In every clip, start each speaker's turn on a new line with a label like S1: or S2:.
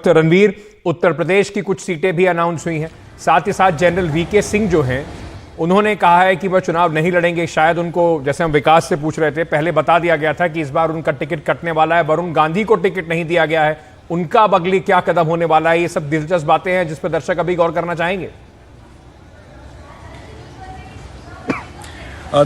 S1: तो रणवीर, उत्तर प्रदेश की कुछ सीटें भी अनाउंस हुई हैं। साथ ही साथ जनरल वीके सिंह जो हैं, उन्होंने कहा है कि वह चुनाव नहीं लड़ेंगे। शायद उनको, जैसे हम विकास से पूछ रहे थे, पहले बता दिया गया था कि इस बार उनका टिकट कटने वाला है। वरुण गांधी को टिकट नहीं दिया गया है। उनका अब अगली क्या कदम होने वाला है, ये सब दिलचस्प बातें हैं जिस पर दर्शक अभी गौर करना चाहेंगे।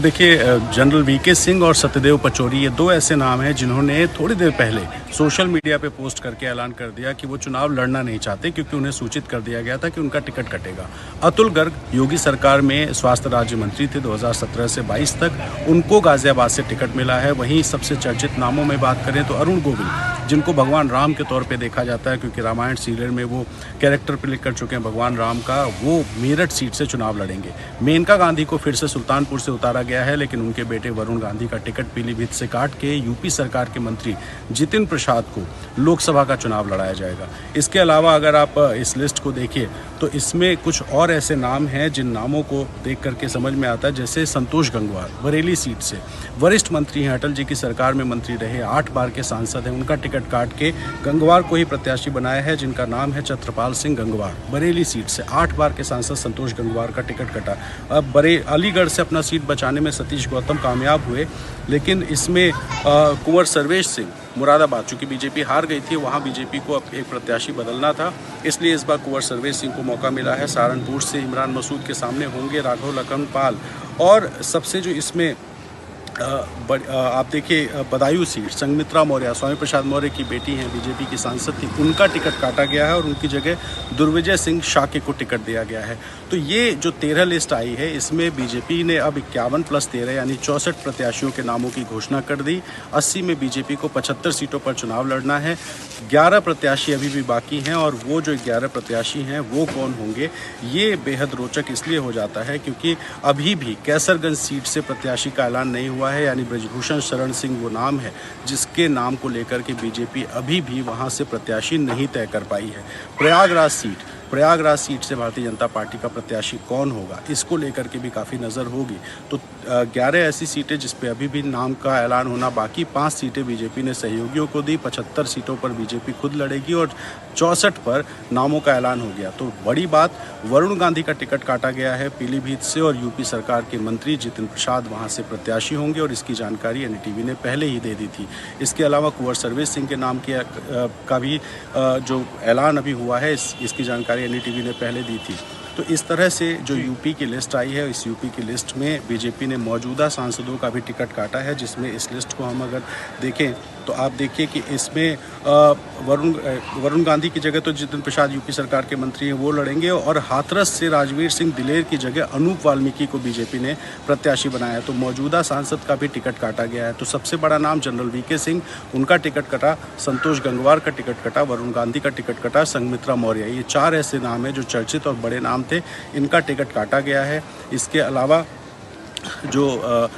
S2: देखिए, जनरल वीके सिंह और सत्यदेव पचौरी, ये दो ऐसे नाम हैं जिन्होंने थोड़ी देर पहले सोशल मीडिया पे पोस्ट करके ऐलान कर दिया कि वो चुनाव लड़ना नहीं चाहते, क्योंकि उन्हें सूचित कर दिया गया था कि उनका टिकट कटेगा। अतुल गर्ग योगी सरकार में स्वास्थ्य राज्य मंत्री थे 2017 से 22 तक, उनको गाजियाबाद से टिकट मिला है। वहीं सबसे चर्चित नामों में बात करें तो अरुण गोविल, जिनको भगवान राम के तौर पर देखा जाता है, क्योंकि रामायण सीरियल में वो कैरेक्टर प्ले कर चुके हैं भगवान राम का, वो मेरठ सीट से चुनाव लड़ेंगे। मेनका गांधी को फिर से सुल्तानपुर से उतारा गया है, लेकिन उनके बेटे वरुण गांधी का टिकट पीलीभीत से काट के यूपी सरकार के मंत्री जितिन प्रसाद को लोकसभा का चुनाव लड़ाया जाएगा। इसके अलावा अगर आप इस लिस्ट को देखिए तो इसमें कुछ और ऐसे नाम हैं जिन नामों को देख करके समझ में आता है, जैसे संतोष गंगवार बरेली सीट से, वरिष्ठ मंत्री हैं, अटल जी की सरकार में मंत्री रहे, 8 बार के सांसद हैं। उनका टिकट काट के गंगवार को ही प्रत्याशी बनाया है, जिनका नाम है छत्रपाल सिंह गंगवार। बरेली सीट से 8 बार के सांसद संतोष गंगवार का टिकट कटा। अब अलीगढ़ से अपना सीट बचाने में सतीश गौतम कामयाब हुए, लेकिन इसमें कुंवर सर्वेश सिंह मुरादाबाद, चूंकि बीजेपी हार गई थी, वहां बीजेपी को अब एक प्रत्याशी बदलना था, इसलिए इस बार कुंवर सर्वेश सिंह को मौका मिला है। सहारनपुर से इमरान मसूद के सामने होंगे राघव लखनपाल। और सबसे जो इसमें आप देखिए, बदायूं सीट, संघमित्रा मौर्य, स्वामी प्रसाद मौर्य की बेटी हैं, बीजेपी की सांसद थी, उनका टिकट काटा गया है और उनकी जगह दुर्विजय सिंह शाक्य को टिकट दिया गया है। तो ये जो 13 लिस्ट आई है, इसमें बीजेपी ने अब 51 + 13 यानी 64 प्रत्याशियों के नामों की घोषणा कर दी। 80 में बीजेपी को 75 सीटों पर चुनाव लड़ना है। 11 प्रत्याशी अभी भी बाकी हैं, और वो जो 11 प्रत्याशी हैं वो कौन होंगे, ये बेहद रोचक इसलिए हो जाता है क्योंकि अभी भी कैसरगंज सीट से प्रत्याशी का ऐलान नहीं हुआ है, यानी ब्रजभूषण शरण सिंह वो नाम है जिसके नाम को लेकर के बीजेपी अभी भी वहां से प्रत्याशी नहीं तय कर पाई है। प्रयागराज सीट से भारतीय जनता पार्टी का प्रत्याशी कौन होगा, इसको लेकर के भी काफ़ी नज़र होगी। तो 11 ऐसी सीटें जिस पे अभी भी नाम का ऐलान होना बाकी, 5 सीटें बीजेपी ने सहयोगियों को दी, 75 सीटों पर बीजेपी खुद लड़ेगी और 64 पर नामों का ऐलान हो गया। तो बड़ी बात, वरुण गांधी का टिकट काटा गया है पीलीभीत से, और यूपी सरकार के मंत्री जितिन प्रसाद वहाँ से प्रत्याशी होंगे, और इसकी जानकारी एनडीटीवी ने पहले ही दे दी थी। इसके अलावा कुंवर सर्वेश सिंह के नाम का भी जो ऐलान अभी हुआ है, इसकी जानकारी एनडीटीवी ने पहले दी थी। तो इस तरह से जो यूपी की लिस्ट आई है, इस यूपी की लिस्ट में बीजेपी ने मौजूदा सांसदों का भी टिकट काटा है, जिसमें इस लिस्ट को हम अगर देखें तो आप देखिए कि इसमें वरुण गांधी की जगह तो जितिन प्रसाद यूपी सरकार के मंत्री हैं, वो लड़ेंगे, और हाथरस से राजवीर सिंह दिलेर की जगह अनूप वाल्मीकि को बीजेपी ने प्रत्याशी बनाया। तो मौजूदा सांसद का भी टिकट काटा गया है। तो सबसे बड़ा नाम जनरल वीके सिंह, उनका टिकट कटा, संतोष गंगवार का टिकट कटा, वरुण गांधी का टिकट कटा, संघमित्रा मौर्य, ये 4 ऐसे नाम हैं जो चर्चित और बड़े नाम थे, इनका टिकट काटा गया है। इसके अलावा जो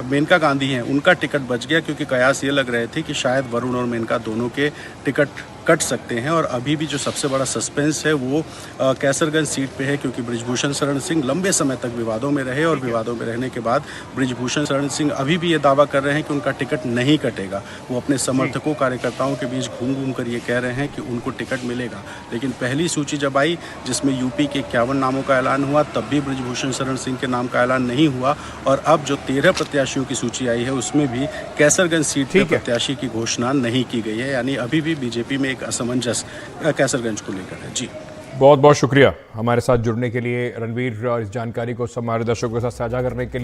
S2: मेनका गांधी हैं, उनका टिकट बच गया, क्योंकि कयास ये लग रहे थे कि शायद वरुण और मेनका दोनों के टिकट कट सकते हैं। और अभी भी जो सबसे बड़ा सस्पेंस है वो कैसरगंज सीट पे है, क्योंकि ब्रजभूषण शरण सिंह लंबे समय तक विवादों में रहे, और विवादों में रहने के बाद ब्रजभूषण शरण सिंह अभी भी ये दावा कर रहे हैं कि उनका टिकट नहीं कटेगा। वो अपने समर्थकों, कार्यकर्ताओं के बीच घूम कर ये कह रहे हैं कि उनको टिकट मिलेगा। लेकिन पहली सूची जब आई, जिसमें यूपी के 51 नामों का ऐलान हुआ, तब भी ब्रजभूषण शरण सिंह के नाम का ऐलान नहीं हुआ, और अब जो 13 प्रत्याशियों की सूची आई है, उसमें भी कैसरगंज सीट पर प्रत्याशी की घोषणा नहीं की गई है। यानी अभी भी बीजेपी में एक असमंजस कैसरगंज को लेकर है। जी,
S1: बहुत बहुत शुक्रिया हमारे साथ जुड़ने के लिए रणवीर, और इस जानकारी को हमारे दर्शकों के साथ साझा करने के लिए।